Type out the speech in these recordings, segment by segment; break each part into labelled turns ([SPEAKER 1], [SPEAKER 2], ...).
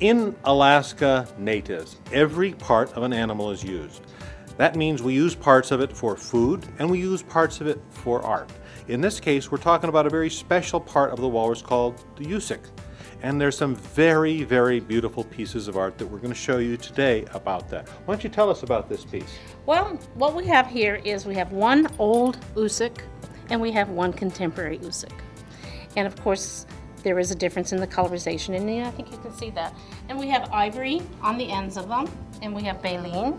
[SPEAKER 1] In Alaska natives, every part of an animal is used. That means we use parts of it for food and we use parts of it for art. In this case, we're talking about a very special part of the walrus called the usik. And there's some very, very beautiful pieces of art that we're going to show you today about that. Why don't you tell us about this piece?
[SPEAKER 2] Well, what we have here is we have one old usik and we have one contemporary usik. And of course, there is a difference in the colorization, and I think you can see that. And we have ivory on the ends of them, and we have baleen,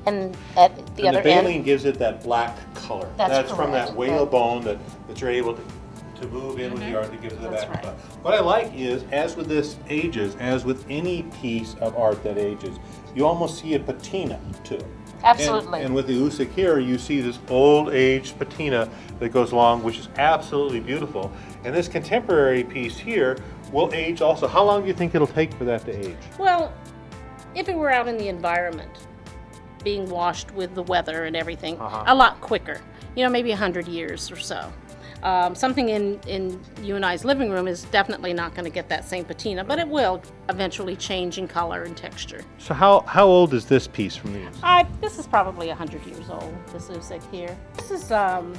[SPEAKER 2] and at the other end.
[SPEAKER 1] The baleen gives it that black color.
[SPEAKER 2] That's
[SPEAKER 1] from that
[SPEAKER 2] correct.
[SPEAKER 1] whale bone that you're able to move in with the art to give it the
[SPEAKER 2] That's
[SPEAKER 1] back
[SPEAKER 2] right.
[SPEAKER 1] color. What I like is, as with this ages, as with any piece of art that ages, you almost see a patina to it.
[SPEAKER 2] Absolutely.
[SPEAKER 1] And with the usik here, you see this old age patina that goes along, which is absolutely beautiful. And this contemporary piece here will age also. How long do you think it'll take for that to age?
[SPEAKER 2] Well, if it were out in the environment, being washed with the weather and everything, a lot quicker. You know, maybe 100 years or so. Something in you and I's living room is definitely not going to get that same patina, but it will eventually change in color and texture.
[SPEAKER 1] So how old is this piece from these?
[SPEAKER 2] This is probably 100 years old, this usik here. This is about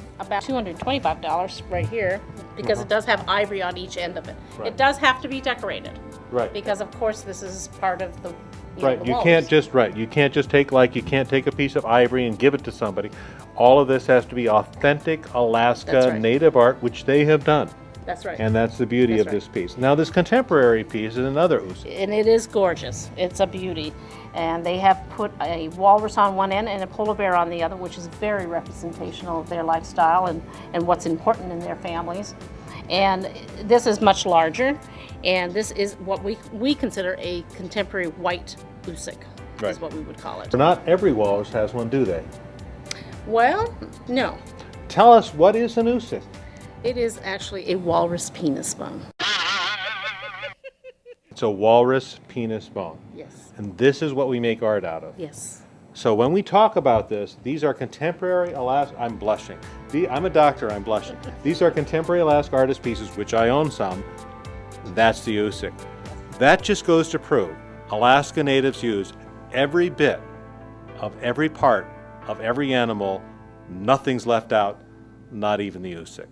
[SPEAKER 2] $225 right here, because it does have ivory on each end of it.
[SPEAKER 1] Right.
[SPEAKER 2] It does have to be decorated.
[SPEAKER 1] Right.
[SPEAKER 2] Because of course this is part of the
[SPEAKER 1] Right,
[SPEAKER 2] the
[SPEAKER 1] you
[SPEAKER 2] walls.
[SPEAKER 1] can't just take, like, you can't take a piece of ivory and give it to somebody. All of this has to be authentic Alaska
[SPEAKER 2] That's right.
[SPEAKER 1] native art, which they have done.
[SPEAKER 2] That's right.
[SPEAKER 1] And that's the beauty
[SPEAKER 2] That's
[SPEAKER 1] of this piece. Now this contemporary piece is another usik.
[SPEAKER 2] And it is gorgeous. It's a beauty. And they have put a walrus on one end and a polar bear on the other, which is very representational of their lifestyle and what's important in their families. And this is much larger, and this is what we consider a contemporary white usik,
[SPEAKER 1] Right.
[SPEAKER 2] is what we would call it.
[SPEAKER 1] So not every walrus has one, do they?
[SPEAKER 2] Well, no.
[SPEAKER 1] Tell us, what is an usik?
[SPEAKER 2] It is actually a walrus penis bone.
[SPEAKER 1] It's a walrus penis bone.
[SPEAKER 2] Yes.
[SPEAKER 1] And this is what we make art out of.
[SPEAKER 2] Yes.
[SPEAKER 1] So when we talk about this, these are contemporary Alaska, I'm blushing. I'm a doctor, I'm blushing. These are contemporary Alaska artist pieces, which I own some. That's the usik. That just goes to prove Alaska natives use every bit of every part of every animal. Nothing's left out, not even the usik.